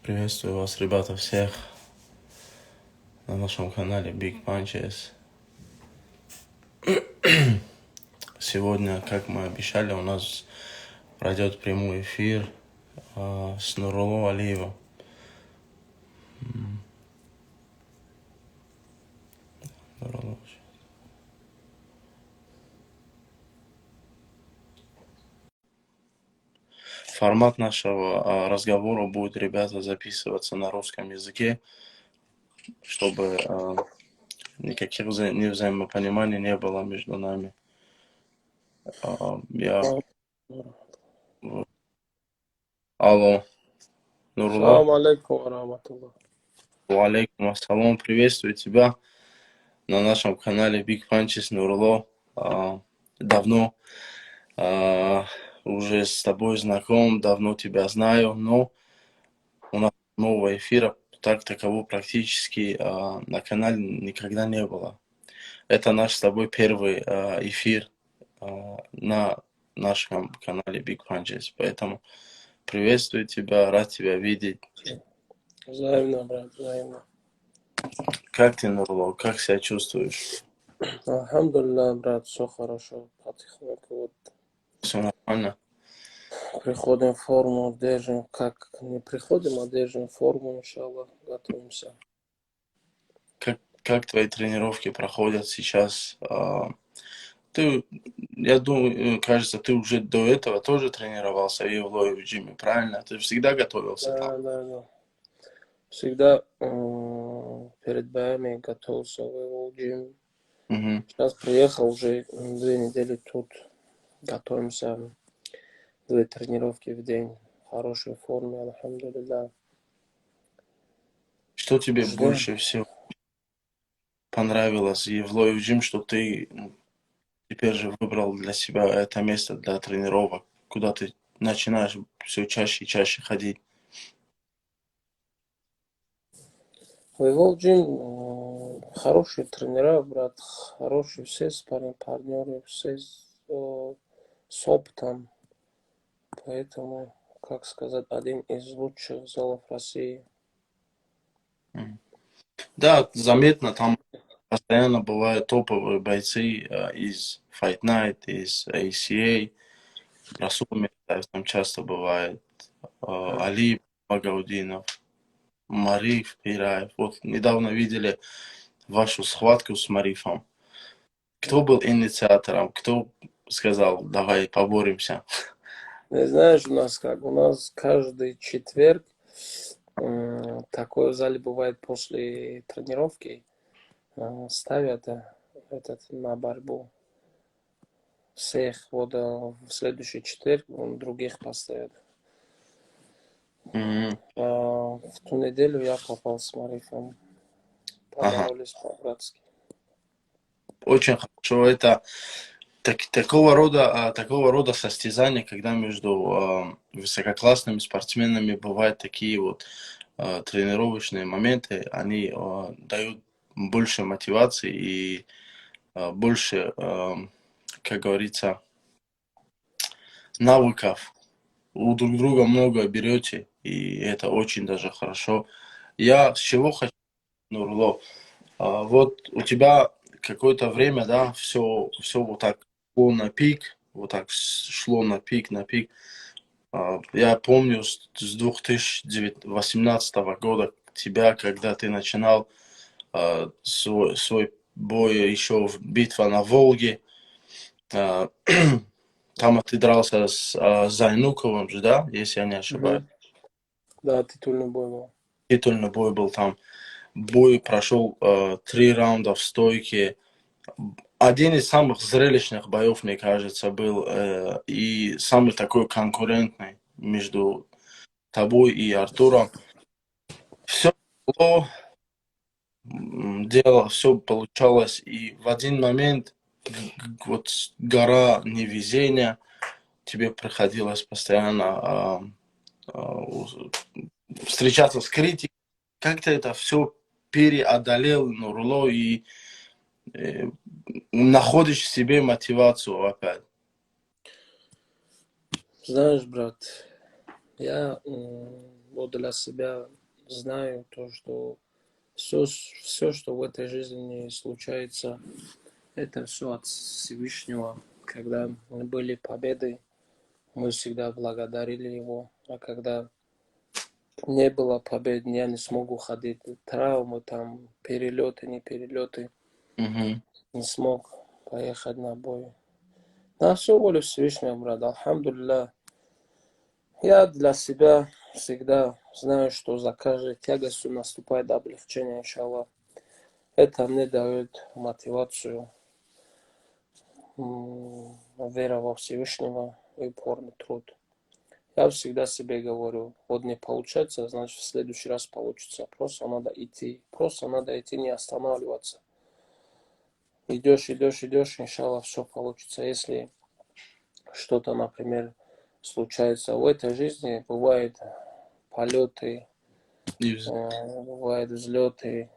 Приветствую вас, ребята, всех на нашем канале Big Punches. Сегодня, как мы обещали, у нас пройдет прямой эфир с Нурулло Алиевым. Формат нашего разговора будет, ребята, записываться на русском языке, чтобы никаких невзаимопониманий не было между нами. Алло, Нурулло. Салам алейкум ва рахматуллах. Алейкум ассалам, приветствую тебя на нашем канале Big Punches Нурулло. Давно уже с тобой знаком, давно тебя знаю, но у нас нового эфира такового практически на канале никогда не было. Это наш с тобой первый эфир на нашем канале Big Punches, поэтому приветствую тебя, рад тебя видеть. Взаимно, брат, взаимно. Как ты, Нурло, как себя чувствуешь? Алхамдулилля, брат, все хорошо. Потихоньку вот Все нормально? приходим в форму, держим, как не приходим, а держим форму, иншаллах, готовимся. Как твои тренировки проходят сейчас? Я думаю, кажется, ты уже до этого тоже тренировался в Евлое в джиме, правильно? Ты всегда готовился там? Да. Всегда перед боями готовился в его джим. Сейчас приехал уже 2 недели тут. Готовимся 2 тренировки в день. В хорошей форме, алхамдулилля. Что тебе больше всего понравилось в Евлое в джим, что ты теперь же выбрал для себя это место для тренировок, куда ты начинаешь все чаще и чаще ходить? Воевал джим, хорошие тренера, брат, хорошие все спарринг-партнеры, все с опытом. Поэтому, как сказать, один из лучших залов России. Да, заметно, там постоянно бывают топовые бойцы из Fight Night, из ACA, Расул Мирзаев там часто бывает, Али Багаудинов, Мариф Пираев. Вот недавно видели вашу схватку с Марифом. Кто был инициатором? Кто сказал, давай поборемся? Не знаешь, у нас как? У нас каждый четверг такое в зале бывает после тренировки. Ставят на борьбу. Всех вот в следующий четверг других поставят. В ту неделю я попал с Марифом. Поборолись по-братски. Очень хорошо. Это такого рода состязания, когда между высококлассными спортсменами бывают такие вот тренировочные моменты, они дают больше мотивации и больше, как говорится, навыков. У друг друга много берете, и это очень даже хорошо. Я с чего хочу, Нурло, вот у тебя какое-то время, да, все вот так шло на пик, вот так шло на пик, на пик. Я помню с 2018 года тебя, когда ты начинал свой бой еще в битва на Волге. Там ты дрался с Зайнуковым же, да, если я не ошибаюсь. Да, титульный бой был. Титульный бой был там. Бой прошел 3 раунда в стойке. Один из самых зрелищных боев, мне кажется, был и самый такой конкурентный между тобой и Артуром. Все шло, дело, все получалось, и в один момент вот гора невезения, тебе приходилось постоянно встречаться с критикой. Как ты это все переодолел, Нурло, и находишь в себе мотивацию опять? Знаешь, брат, я вот для себя знаю то, что все, что в этой жизни случается, это все от Всевышнего. Когда были победы, мы всегда благодарили его. А когда не было побед, я не смогу ходить. Травмы, там, перелеты, не перелеты. Мгм. Не смог поехать на бой. На все волю Всевышнего, брат. Алхамдулилля. Я для себя всегда знаю, что за каждой тягостью наступает облегчение, иншаллах. Это мне дает мотивацию, вера во Всевышнего и упорный труд. Я всегда себе говорю, вот не получается, значит в следующий раз получится. Просто надо идти. Просто надо идти, не останавливаться. Идешь, идешь, идешь, иншаллах, все получится. Если что-то, например, случается в этой жизни, бывают полеты, И бывают взлеты.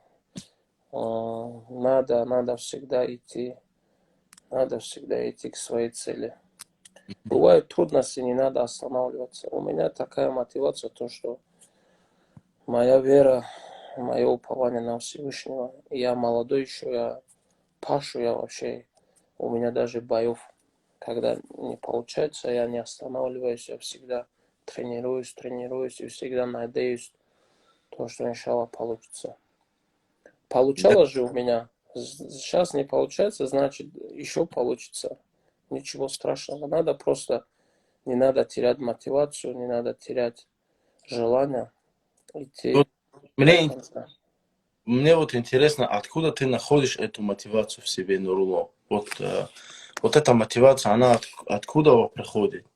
Надо всегда идти. Надо всегда идти к своей цели. Бывают трудности, не надо останавливаться. У меня такая мотивация, то, что моя вера, мое упование на Всевышнего. Я молодой еще, я пашу, я вообще, у меня даже боев, когда не получается, я не останавливаюсь, я всегда тренируюсь и всегда надеюсь, то, что иншаллах получится. да, Получалось же у меня. Сейчас не получается, значит, еще получится. Ничего страшного. Надо просто, не надо терять мотивацию, не надо терять желание идти вот до мне, конца. мне вот интересно, откуда ты находишь эту мотивацию в себе, Нуруло? Вот, вот эта мотивация, она откуда приходит?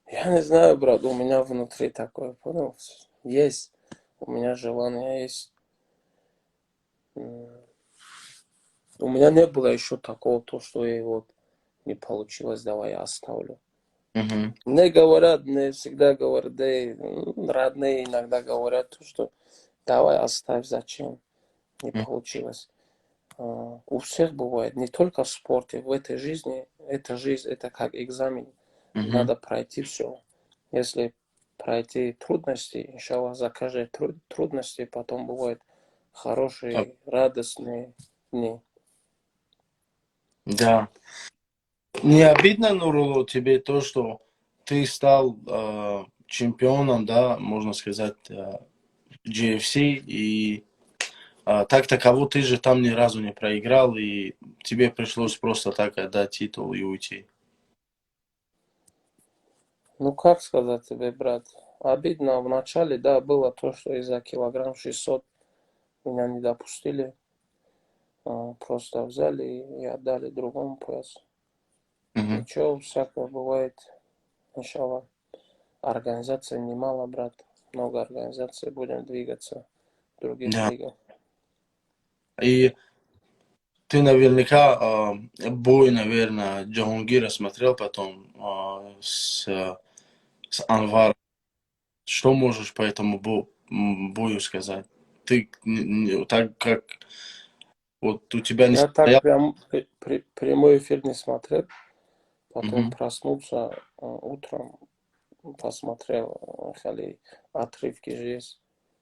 Я не знаю, брат, у меня внутри такое, понял? Есть. У меня желание есть. У меня не было еще такого, то, что и вот не получилось, давай я оставлю. Мгм. Мне говорят, мне всегда говорят, да и родные иногда говорят, то, что давай оставь, зачем, не Мгм. получилось. У всех бывает, не только в спорте, в этой жизни, эта жизнь, это как экзамен, Мгм. надо пройти все. Если пройти трудности, иншаллах, за каждой трудности потом бывают Так, хорошие, радостные дни. да. Не обидно, Нуруло, тебе то, что ты стал чемпионом, да, можно сказать, GFC, и так таково ты же там ни разу не проиграл, и тебе пришлось просто так отдать титул и уйти. Ну, как сказать тебе, брат? Обидно в начале, да, было то, что из-за килограмм 600 меня не допустили. Просто взяли и отдали другому поясу. Мгм. Ничего, всякое бывает. Иншаллах. Организация немало, брат. Много организаций. Будем двигаться в других Да. лигах. И ты наверняка бой, наверное, Джахангира смотрел потом с Анваром. Что можешь по этому бою сказать? Ты так как вот у тебя не Я так состоял. прям прямой эфир не смотрел. Потом Мгм. проснулся утром, посмотрел, хали отрывки же есть.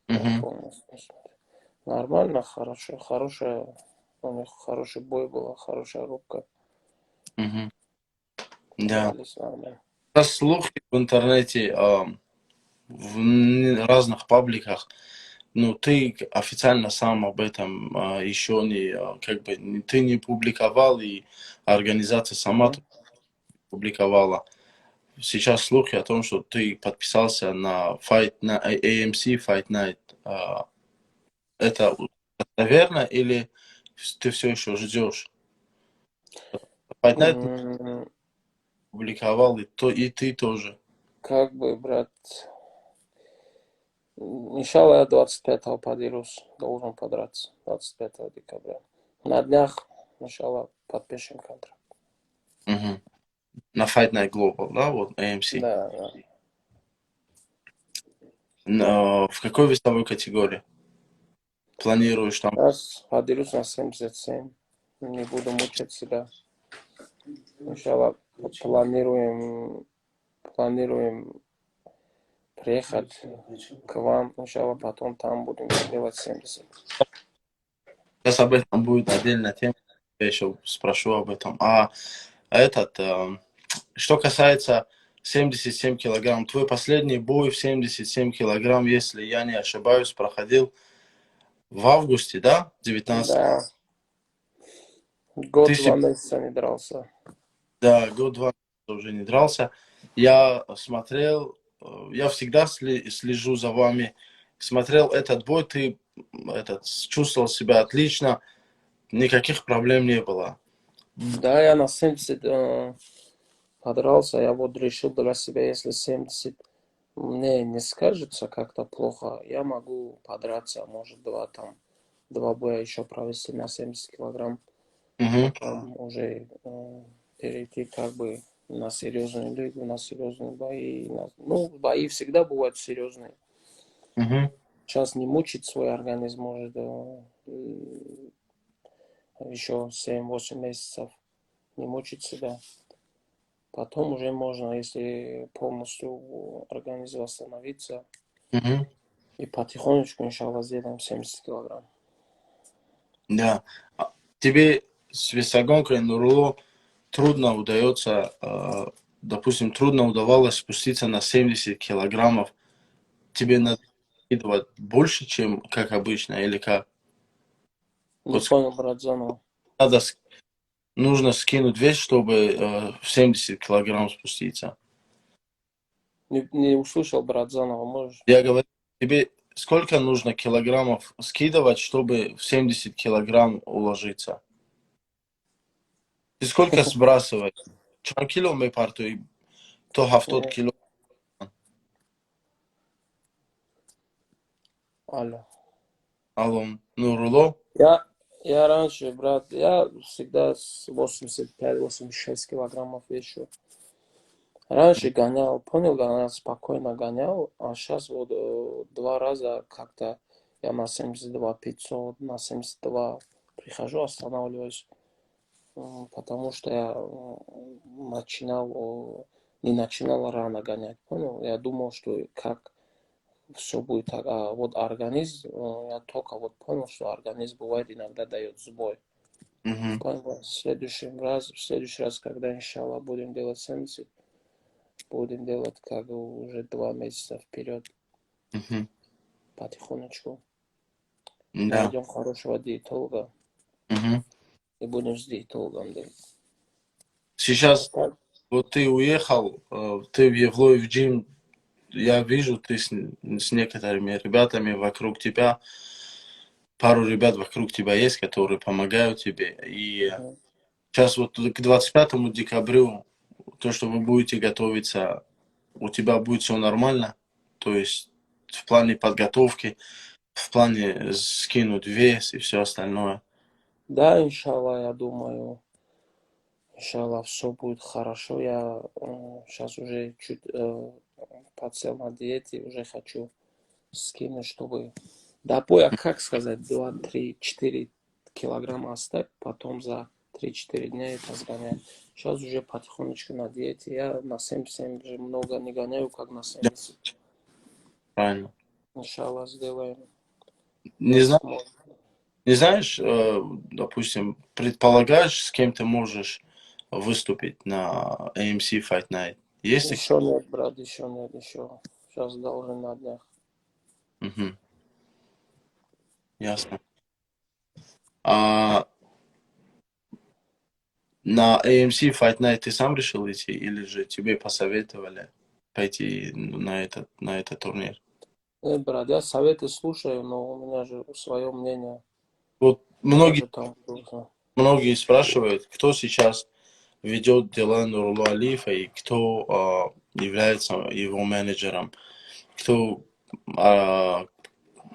Я Мгм. полностью не смотрел. Нормально, хорошо, хорошая, у них хороший бой был, хорошая рубка. Мгм. Да. Дрались нормально. Слухи в интернете, в разных пабликах, ну, ты официально сам об этом еще не, как бы, ты не публиковал, и организация сама Мгм. это публиковала. Сейчас слухи о том, что ты подписался на на AMC Fight Night. Это верно или ты все еще ждешь? Fight Night М, публиковал, и ты тоже. Как бы, брат, иншалла я 25-го подерусь, должен подраться, 25 декабря. На днях, иншалла, подпишем контракт. Мгм. На Fight Night Global, да, вот AMC. Да, да. В какой весовой категории? Планируешь там? Сейчас подерусь на 77. Не буду мучить себя. Иншалла, планируем приехать к вам, иншалла, потом там будем делать 70. Сейчас об этом будет отдельная тема, я еще спрошу об этом. А этот, что касается 77 килограмм, твой последний бой в 77 килограмм, если я не ошибаюсь, проходил в августе, да, 19? Да, Ты, год, 2 месяца не дрался. да, год-два уже не дрался. Я смотрел, я всегда слежу за вами. Смотрел этот бой, ты чувствовал себя отлично, никаких проблем не было. Да, я на 70 подрался, я вот решил для себя, если 70 мне не скажется как-то плохо, я могу подраться, может, два боя еще провести на 70 килограмм, Мгм, потом уже перейти как бы на серьезную лигу, на серьезные бои. Ну, бои всегда бывают серьезные. мгм, Сейчас не мучить свой организм, может, еще 7-8 месяцев не мучить себя. Потом уже можно, если полностью организм восстановится, мгм. и потихонечку, иншаллах, сделаем 70 килограмм. Да. Тебе с весогонкой Нуруло трудно удается, допустим, трудно удавалось спуститься на 70 килограммов. Тебе надо скидывать больше, чем как обычно, или как? Не Вот понял, брат, заново. надо, нужно скинуть вес, чтобы в 70 килограмм спуститься. Не услышал, брат, заново, можешь? Я говорю, тебе сколько нужно килограммов скидывать, чтобы в 70 килограмм уложиться? Ты сколько сбрасываешь? Чан кило мы парту, то хафтот Нет, кило. алло. Алло, Нуруло? Я раньше, брат, я всегда с 85-86 килограммов вешу. Раньше гонял, понял, гонял, спокойно гонял, а сейчас вот 2 раза как-то я на 72 500, на 72 прихожу, останавливаюсь, потому что я не начинал рано гонять, понял? Я думал, что как все будет так, а вот организм, я только вот понял, что организм бывает иногда дает сбой. Мгм, Понял? В следующий раз, когда, иншаллах, будем делать 70, будем делать как бы уже 2 месяца вперед, мгм. потихонечку. Да. Найдем хорошего диетолога Мгм. и будем с диетологом делать. А Сейчас так, вот ты уехал, ты в Евлой в джим, я вижу, ты с некоторыми ребятами вокруг тебя, пару ребят вокруг тебя есть, которые помогают тебе. И мгм. сейчас вот к 25 декабрю, то, что вы будете готовиться, у тебя будет все нормально, то есть в плане подготовки, в плане скинуть вес и все остальное. Да, иншаллах, я думаю, иншаллах, все будет хорошо. Я сейчас уже чуть подсел на диете, уже хочу скинуть, чтобы до боя, как сказать, 2-3-4 килограмма оставить, потом за 3-4 дня это сгонять. Сейчас уже потихонечку на диете. Я на 77 уже много не гоняю, как на Да, 70. правильно. Иншаллах, сделаем. Не Я знаю, смог. не знаешь, допустим, предполагаешь, с кем ты можешь выступить на AMC Fight Night? Есть такие? Еще нет, брат, еще нет, еще. Сейчас должен на днях. Мгм, ясно. А на AMC Fight Night ты сам решил идти или же тебе посоветовали пойти на этот турнир? Нет, брат, я советы слушаю, но у меня же свое мнение. Вот Я многие, же там должен. многие спрашивают, кто сейчас ведет дела Нурулу Алиева и кто является его менеджером, кто а,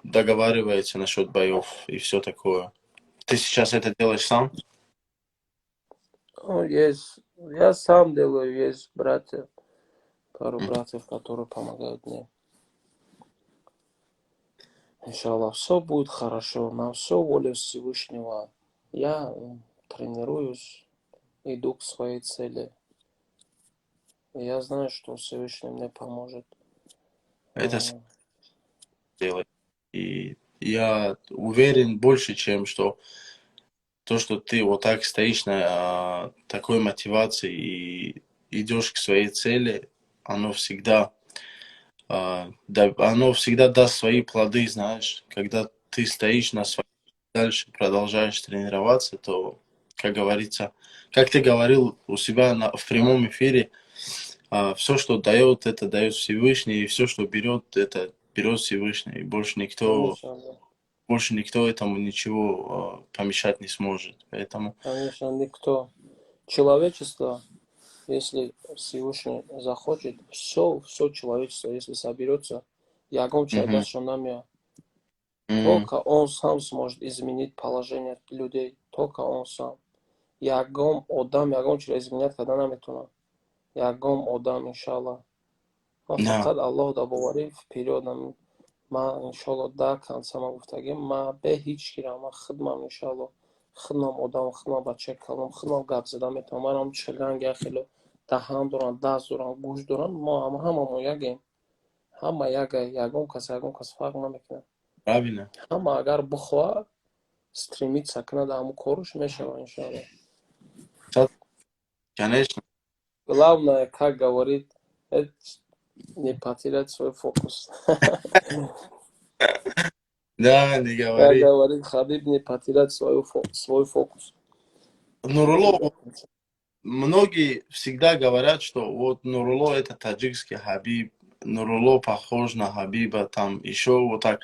договаривается насчет боев и все такое. Ты сейчас это делаешь сам? Ну, есть. Я сам делаю, есть братья, пару М, братьев, которые помогают мне. Иншаллах, все будет хорошо, на все воля Всевышнего. Я тренируюсь, иду к своей цели. И я знаю, что Всевышний мне поможет. Это делает. И я уверен больше, чем что то, что ты вот так стоишь на такой мотивации и идешь к своей цели, оно всегда, оно всегда даст свои плоды, знаешь. Когда ты стоишь на своей, дальше продолжаешь тренироваться, то, как говорится, как ты говорил у себя в прямом эфире, все, что дает, это дает Всевышний, и все, что берет, это берет Всевышний. И Конечно, да. больше никто этому ничего помешать не сможет. Поэтому, Конечно, никто. Человечество, если Всевышний захочет, все человечество, если соберется, Ягом мгм, Чайдашанамия, м, только он сам сможет изменить положение людей. Только он сам. Ягом Одам, Ягом Чайда изменять, когда нам это Ягом Одам, иншаллах. ما да, فقط الله دا باوری پیرادم ما انشالله در کنسم گفتگیم ما به هیچ گیرم ما خدمم انشالله خدمم آدم خدمم بچه کلم خدمم گپ زدم میتونم من هم چلنگ خیلی دهان دارن دست دارن گوش دارن ما هممون یکیم همه یکم کس فرق نمیکنه правильно. همه اگر بخواه стремиться کنه در همون کارش میشه انشالله Конечно, главное как говорит не потерять свой фокус. да, не Как говори. говорит Хабиб, не потерять свой фокус. Нуруло, многие всегда говорят, что вот Нуруло это таджикский Хабиб, Нуруло похож на Хабиба, там еще вот так.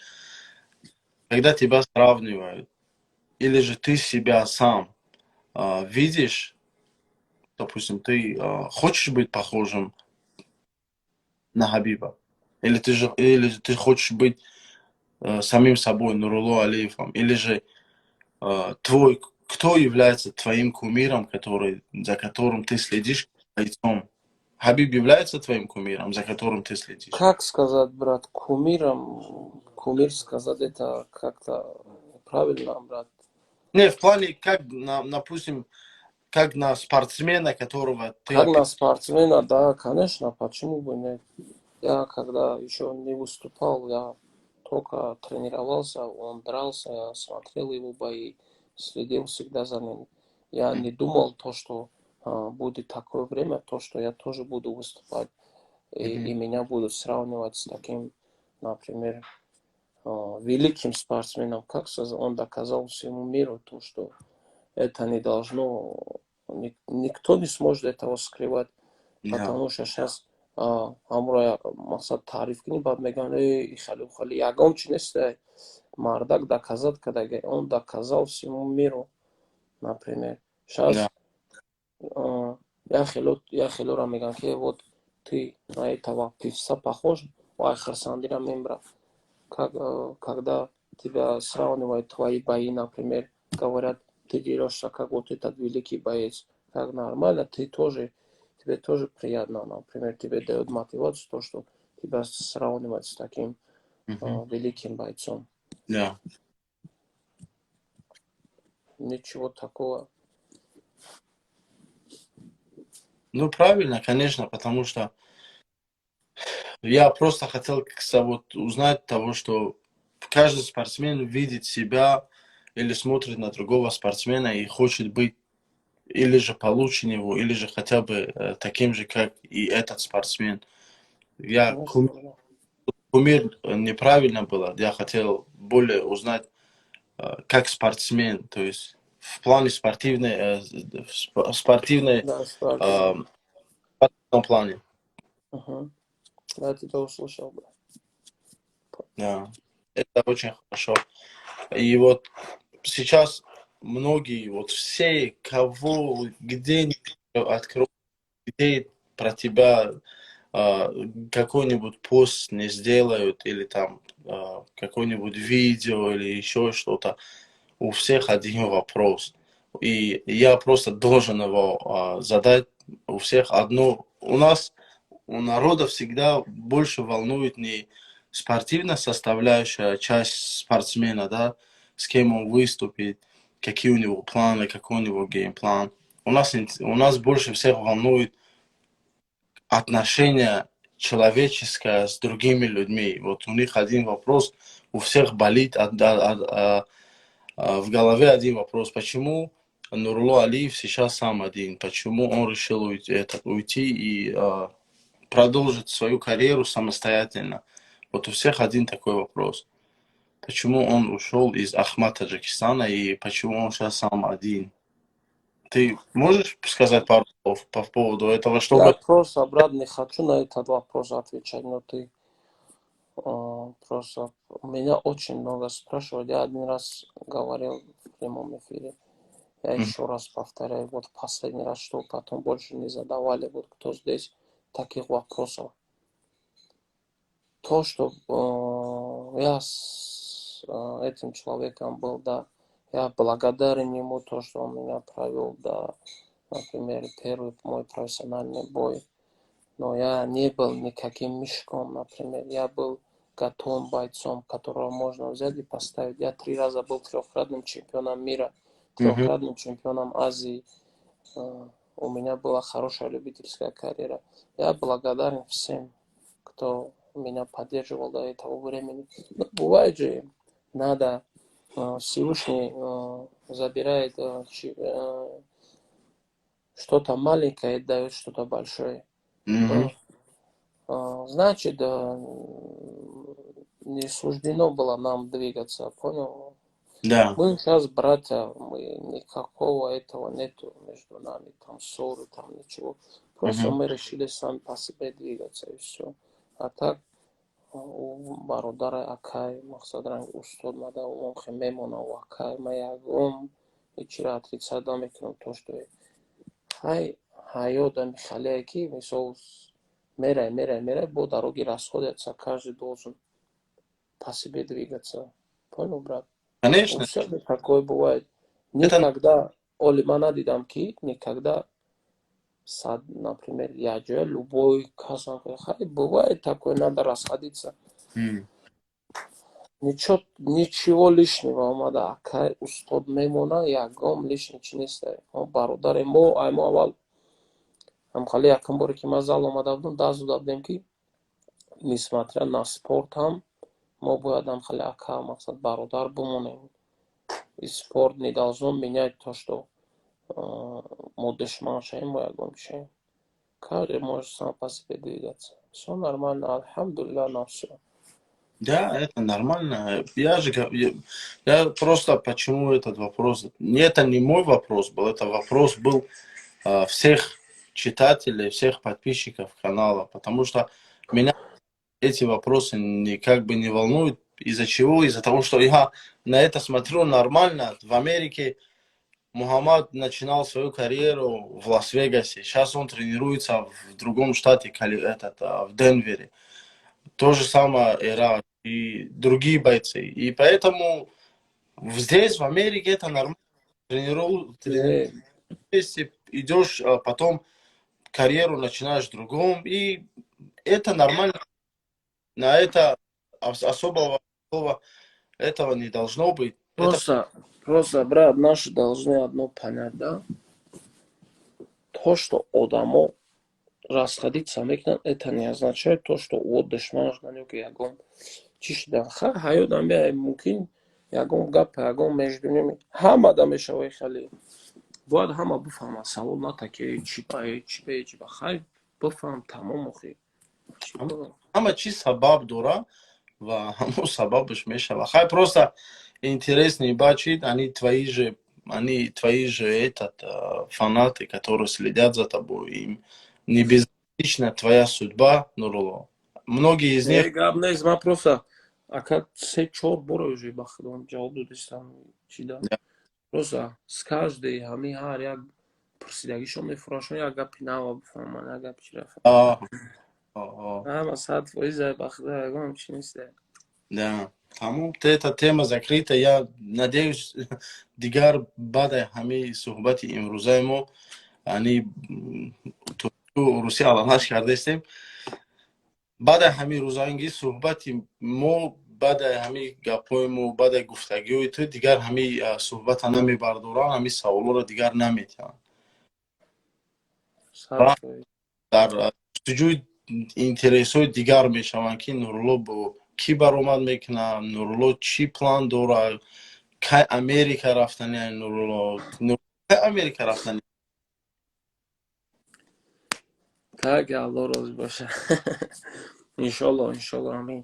Когда тебя сравнивают, или же ты себя сам видишь, допустим, ты хочешь быть похожим на Хабиба, или же ты хочешь быть самим собой, Нуруло Алиевым, или же кто является твоим кумиром, за которым ты следишь бойцом? Хабиб является твоим кумиром, за которым ты следишь? Как сказать, брат, кумир сказать это как-то правильно, брат. Не, в плане, как, допустим, как на спортсмена, которого ты Как на опять... спортсмена, да, конечно, почему бы нет. Я когда еще не выступал, я только тренировался, он дрался, я смотрел его бои, следил всегда за ним. Я не думал то, что будет такое время, то, что я тоже буду выступать, и меня будут сравнивать с таким, например, великим спортсменом. Как он доказал всему миру то, что это не должно, никто не сможет этого скрывать. Да, потому что сейчас амро масад تعریف کنی بعد میگن ای خیلی خیلی یگام چی نیست мардак доказать когда он доказал всему миру например да, сейчас я хилора میگن که вот ты на этого певца похож ой херсандира мембра когда тебя сравнивают твои бои например говорят ты дерешься как вот этот великий боец как нормально ты тоже тебе тоже приятно, например, тебе дает мотивацию, то, что тебя сравнивать с таким великим бойцом. да. Ничего такого. Ну, правильно, конечно, потому что я просто хотел вот узнать того, что каждый спортсмен видит себя или смотрит на другого спортсмена и хочет быть или же получше него, или же хотя бы таким же, как и этот спортсмен. Я Конечно, да. кумир неправильно было. Я хотел более узнать, как спортсмен, то есть в плане спортивной, Да, спортивно. э, спортивном плане. Угу. Я тебя услышал, да. Да. Это очень хорошо. И вот сейчас многие, вот все, кого, где ни откроют, где про тебя какой-нибудь пост не сделают, или там какое-нибудь видео, или еще что-то, у всех один вопрос. И я просто должен его задать. У всех одно. У народа всегда больше волнует не спортивная составляющая, часть спортсмена, да, с кем он выступит, какие у него планы, какой у него геймплан. У нас больше всех волнует отношение человеческое с другими людьми. Вот у них один вопрос, у всех болит в голове один вопрос. Почему Нурло Алиев сейчас сам один? Почему он решил уйти и продолжить свою карьеру самостоятельно? Вот у всех один такой вопрос. Почему он ушел из Ахмат Таджикистана и почему он сейчас сам один? Ты можешь сказать пару слов по поводу этого, Я чтобы... просто, брат, не хочу на этот вопрос отвечать, но ты просто меня очень много спрашивают. Я один раз говорил в прямом эфире. Я еще раз повторяю, вот последний раз, что потом больше не задавали, вот кто здесь таких вопросов. То, что я с этим человеком был, да, я благодарен ему, то, что он меня провел, да, например, первый мой профессиональный бой. Но я не был никаким мешком, например. Я был готовым бойцом, которого можно взять и поставить. Я 3 раза был трехкратным чемпионом мира, трехкратным чемпионом Азии. У меня была хорошая любительская карьера. Я благодарен всем, кто меня поддерживал до этого времени. Но бывает же, надо, Всевышний забирает что-то маленькое и дает что-то большое. Значит, не суждено было нам двигаться, понял? Да. Мы сейчас братья, мы никакого этого нету между нами, там ссоры, там ничего. Просто мы решили сами по себе двигаться и все. А так, у бародара Акай, Махсадранг, Устодмада, у Мемона, у Акай, Маягом, и вчера отрицать мекнем то, что хай, хайода Михаляки, Мисоус, меря, по дороге расходятся, каждый должен по себе двигаться. Понял, брат? У Конечно. всех такое бывает. Это... Никогда, Олимана Дидамки, никогда, например, я же любой казан, бывает такое, надо расходиться. Ничего лишнего, омада, акай, устод мемона, ягом лишний чинистай. Он барудар, мо, айму авал. Амхали якамбори ки мазал омадавдун, дазу дадем ки, несмотря на спорт, мы бояд амхали ака, мақсад барудар бумонем. И спорт не должен менять то, что мы душман шеем, ягом шеем. Каждый может сам по себе двигаться. Все нормально, альхамдулилля на все. Да, это нормально. Я просто почему этот вопрос... Это не мой вопрос был, это вопрос был всех читателей, всех подписчиков канала, потому что меня эти вопросы никак бы не волнуют. Из-за чего? Из-за того, что я на это смотрю нормально. В Америке Мухаммад начинал свою карьеру в Лас-Вегасе. Сейчас он тренируется в другом штате, в Денвере. То же самое Ирак и другие бойцы. И поэтому здесь, в Америке, это нормально. Тренируешься, идешь, потом карьеру начинаешь в другом. И это нормально. На это особого этого не должно быть. Это... Просто, брат, наши должны одно понять, да? То, что Одамо расходиться мекнат, это не означает то, что вот душман на него ягом. Чишда, хайодам я мукин, ягом гап, ягом между ними. Хама да мешавай хали. باید همه بفهمن سوال نه تا که چی با خیر بفهم تمام خیلی همه چی سبب داره و همون سببش میشه و خیلی просто интереснее бачить, они твои же фанаты, которые следят за тобой, им не безразлична твоя судьба, Нурло. Многие из них... Габнез вопроса, а как все чор боро уже бахдон, жавоб дудиш там чида. Просто с каждой, хами хар як пурсидагишон мефурашон як гапи нава бифаман, як гапи чирафа. Ама сад фоиза бахда ягам чи нисте. Да. Тамом, эта тема закрыта. Я надеюсь, дигар бадай хами сухбати имрузай мо, они Русия аланаш кардестем. Бадай хами рузаинги сухбати мо, бадай хами гапой мо, бадай гуфтагиёи ту дигар хами сухбата намебардоран, хами саволора дигар наметиҳанд. Дар ҷустуҷӯи интересҳои дигар мешаванд, ки Нурулло бо кӣ баромад мекунад, Нурулло чӣ план дорад, кай Америка рафтани Нурулло, кай Америка рафтани. Так, Алло розӣ боша. Иншолло ҳамин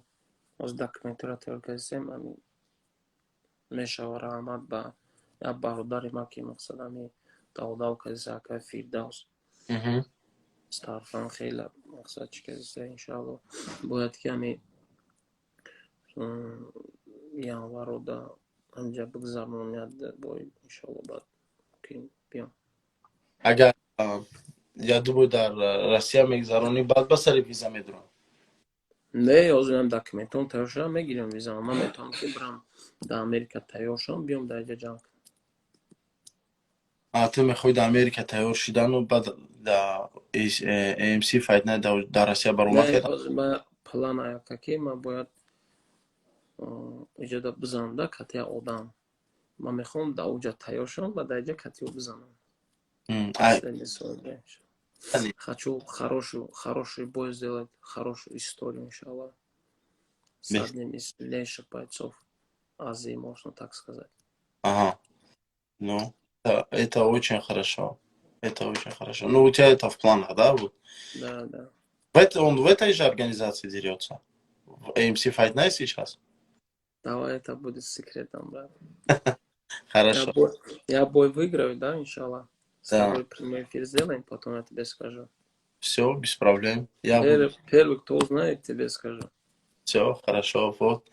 аз документара тайёр кардем, ҳамин мешава раҳмат ба як бародари ма, ки мақсад ҳамин давдав кардиса акай Фирдавс. Старфан хеле мақсад чӣ кардиса, иншалло бояд ки ҳамин январо да ҳамҷа бигзаронад, бояд иншалло баъд мумкин биём. Агар ядубу дар Россия мегзаронӣ, баъд ба сари виза медурам. Не, ҳозирам документам тайёр шуда мегирам визаам. Ман метавонам ки бирам да Америка тайёр шудам, биём да инҷа ҷанг конам. Ту мехоҳӣ да Америка тайёр шудану баъд да AMC Fight Night дар Россия баромад Не, кардам. ҳозир ман плана яка ки ман бояд иҷода бизанам да катия одам. Ман мехоҳам да оҷа тайёр шудам, баъд инҷа катио бизанам. Последний свой день. Хочу хороший бой сделать, хорошую историю, иншаллах. С одним из сильнейших бойцов Азии, можно так сказать. Ага. Ну, это очень хорошо. Это очень хорошо. Ну, у тебя это в планах, да? Вот. Да. Он в этой же организации дерется? В AMC Fight Night сейчас? Давай это будет секретом, брат. Хорошо. Я бой выиграю, да, иншаллах. С Да. тобой прямой эфир сделаем, потом я тебе скажу. Все, без проблем. Первый, кто узнает, тебе скажу. Все, хорошо, вот.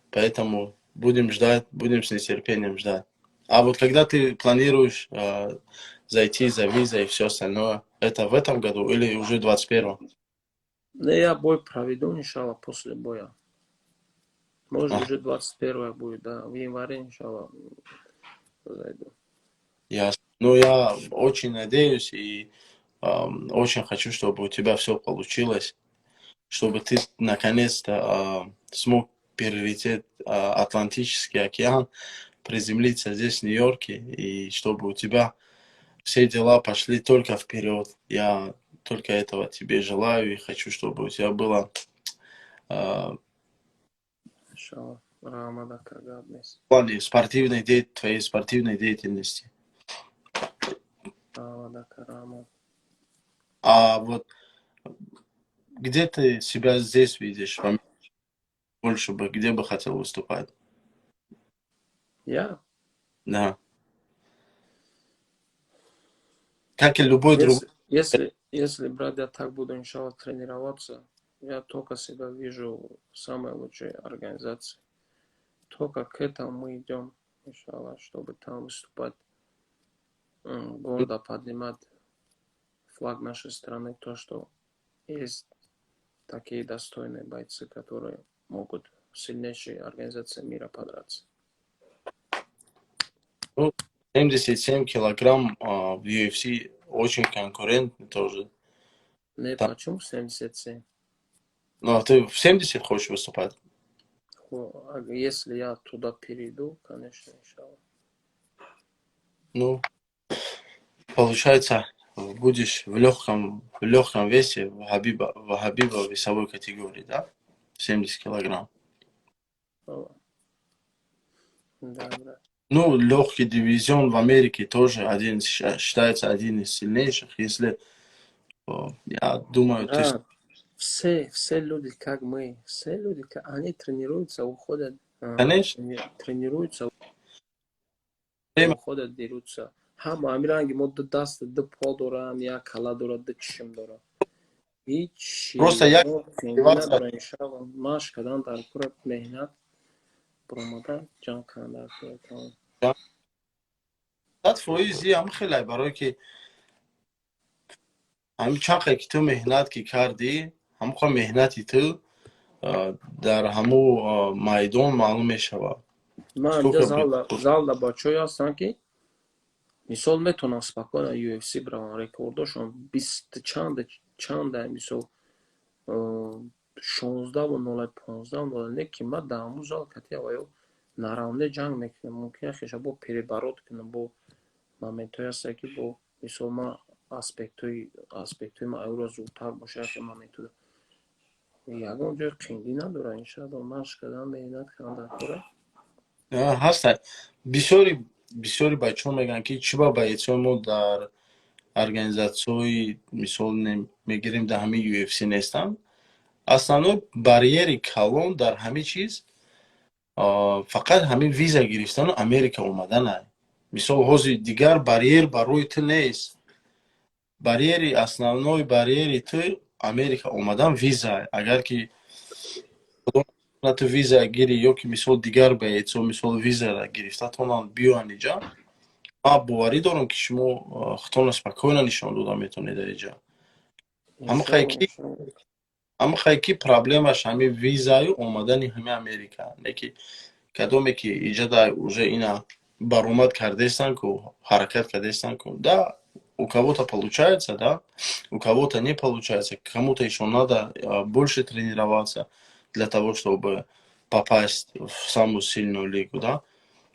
Поэтому будем ждать, будем с нетерпением ждать. А вот когда ты планируешь зайти за визой и все остальное, это в этом году или уже 21-м? Да, я бой проведу, иншаллах, после боя. Может, уже 21 будет, да, в январе, иншаллах, зайду. Ясно. Ну, я очень надеюсь и очень хочу, чтобы у тебя все получилось, чтобы ты наконец-то смог перелететь Атлантический океан, приземлиться здесь, в Нью-Йорке, и чтобы у тебя все дела пошли только вперед. Я только этого тебе желаю и хочу, чтобы у тебя было Иншаллах, Рамада Кагаднес. в плане твоей спортивной деятельности. Рамада Карама. А вот где ты себя здесь видишь? Больше бы, где бы хотел выступать? Я? Да. Как и любой другой. Если, брат, я так буду, иншаллах, тренироваться, я только себя вижу в самой лучшей организации. Только к этому мы идем, иншаллах, чтобы там выступать, гордо поднимать флаг нашей страны, то, что есть такие достойные бойцы, которые могут в сильнейшей организации мира подраться. Ну, 77 килограмм в UFC очень конкурентный тоже. Не, Там. почему 77? Ну, а ты в 70 хочешь выступать? Если я туда перейду, конечно, иншаллах. Ну, получается, будешь в легком весе в Хабиба весовой категории, да? 70 килограмм. Да. Ну, легкий дивизион в Америке тоже считается один из сильнейших. Если, я думаю, Да, все люди, как мы, все люди, они тренируются, уходят, конечно, тренируются, время. уходят, дерутся. Ҳама амиранги мо ду даст, ду по дорам, як кала дорад, ду чишм дорад. Ҳичи Просто я надорам, иншаллах. Маш кардан дар кура меҳнат буромада ҷанг кардан дар кура. фоизи ҳам хеле барое ки ҳамин чанқе ки ту меҳнат ки кардӣ, ҳамон меҳнати ту дар ҳамон майдон маълум мешавад. Ман инҷа залда бачаҳое ҳастанд ки мисол метавонам спокойно UFC бравам, рекордошон 20 чанда, мисол 16:0, лекин ман дар ҳамон зал катияваё наравне ҷанг мекунам. Мумкин аст хеша бо перебарот кунам, бо моментҳое ҳастанд ки бо мисол ман аспектҳои ман аёро зудтар боша, ман метавонам ягон ҷои қинди надора иншаалло машқ кардан меҳнат кардан дар кора ҳастад. Бисёри бачаҳо мегӯянд ки чӣ ба байъцои мо дар организатсияҳои мисол мегирем дар ҳамаи UFC нестанд. Основной барьери калон дар ҳамаи чиз фақат ҳамин виза гирифтану Америка омадан аст. Мисол ҳозир дигар барьер барои ту нест. Барьери основной барьери ту Америка омадан виза. Агар ки ту виза гири ё ки мисол дигар байъцо мисол визаро гирифта тонанд биёянд инҷа, ман боварӣ дорам ки шумо худтонро спокойно нишон дода метавонед дар инҷа. Ҳамахай ки проблемаш ҳамин визаю омадани ҳамин Америка. Не ки кадоме ки иҷада уже ина баромад кардестан ку ҳаракат кардестан ку да, у кого-то получается, да, у кого-то не получается, кому-то ещё надо больше тренироваться для того, чтобы попасть в самую сильную лигу, да.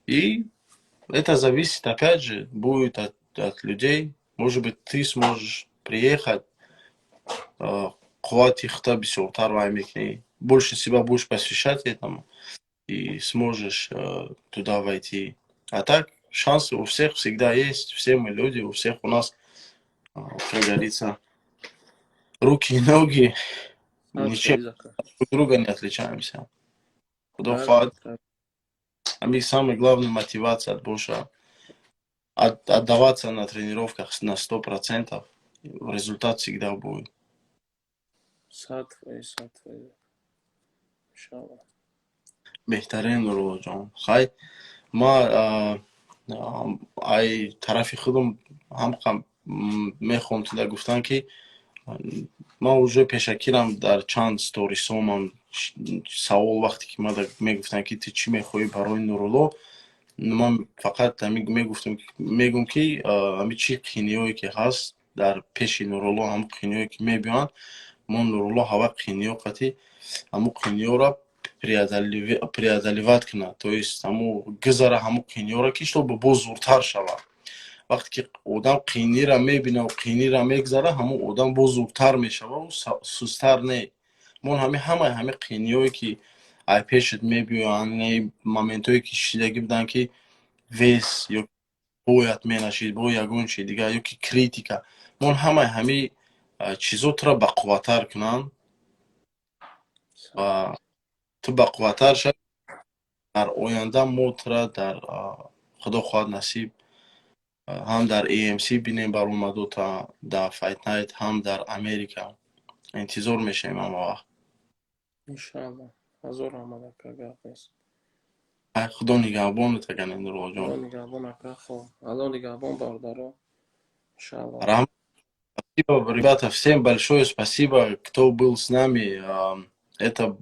И это зависит, опять же, будет от людей. Может быть, ты сможешь приехать, қуввати худо бисёртар вай мекунӣ, больше себя будешь посвящать этому и сможешь туда войти. А так, шансы у всех всегда есть, все мы люди, у всех у нас, как говорится, руки и ноги, ничем друг друга не отличаемся. Худо хоҳад, ҳамин самая главная мотивация боша, отдаваться на тренировках на 100%, результат всегда будет. Сатвай, иншалло. Беҳтарин, Нурлоҷон. Хай, ма ай тарафи худам ҳам мехоҳам туда гуфтан ки ман уже пешакирам дар чанд сторисҳоам савол вақте ки ман мегуфтам ки ту чӣ мехоҳӣ барои Нурулло, ман фақат мегӯям ки ҳамин чӣ қиниҳое ки ҳаст дар пеши Нурулло, ҳамон қиниҳое ки мебиёянд, мо Нурулло ҳава қиниҳо қати ҳамон қиниҳоро преодолевать кунад, то есть ҳамон гузара ҳамон қиниҳоро ки чтобы боз зудтар шавад. Вақте ки одам қиниҳро мебинад, қиниҳро мегзара, ҳамон одам боз зудтар мешавад, сустар не. Мон ҳамаи қиниҳое ки ай пешат мебиёянд, моментҳое ки шидагӣ буданд ки вес ё бояд менашид бо ягон чи дигар ё ки критика, мон ҳамаи чизо туро бақувваттар кунанд ва ту бақувваттар шавӣ. Дар оянда мо туро дар худо хоҳад насиб ҳам дар AMC бинем баромадота дар Fight Night, ҳам дар Америка. Интизор мешавем ҳама вақт. Иншалло. Ҳазор омада кагап нест. Ай, худо нигаҳбонат агар Нурлоҷон. Худо нигаҳбон акахо. Алло нигаҳбон бардаро. Иншалло. Спасибо, ребята, всем большое спасибо, кто был с нами. Это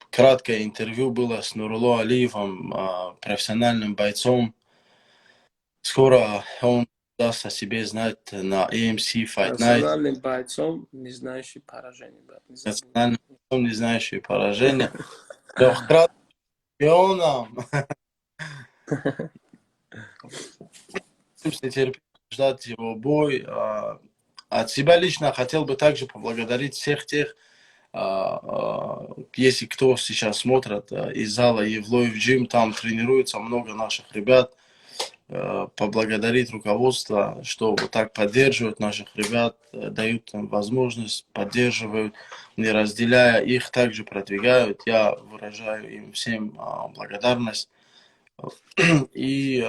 краткое интервью было с Нурулло Алиевым, профессиональным бойцом. Скоро он даст о себе знать на AMC Fight Night. Профессиональным бойцом, не знающий поражения. Профессиональным бойцом, не знающий поражения. Трехкратным чемпионом. С нетерпением ждать его бой. От себя лично хотел бы также поблагодарить всех тех, если кто сейчас смотрит из зала Евлоев Gym, там тренируется много наших ребят. Поблагодарить руководство, что вот так поддерживают наших ребят, дают им возможность, поддерживают, не разделяя их, также продвигают. Я выражаю им всем благодарность и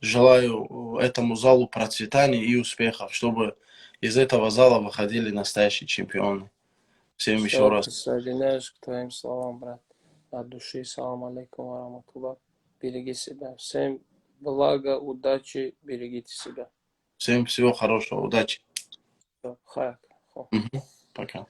желаю этому залу процветания и успехов, чтобы из этого зала выходили настоящие чемпионы. Всем еще раз. Присоединяюсь к твоим словам, брат. От души. Салам алейкум ва рахматуллах. Береги себя. Всем блага, удачи, берегите себя. Всем всего хорошего, удачи. Хайк. Пока.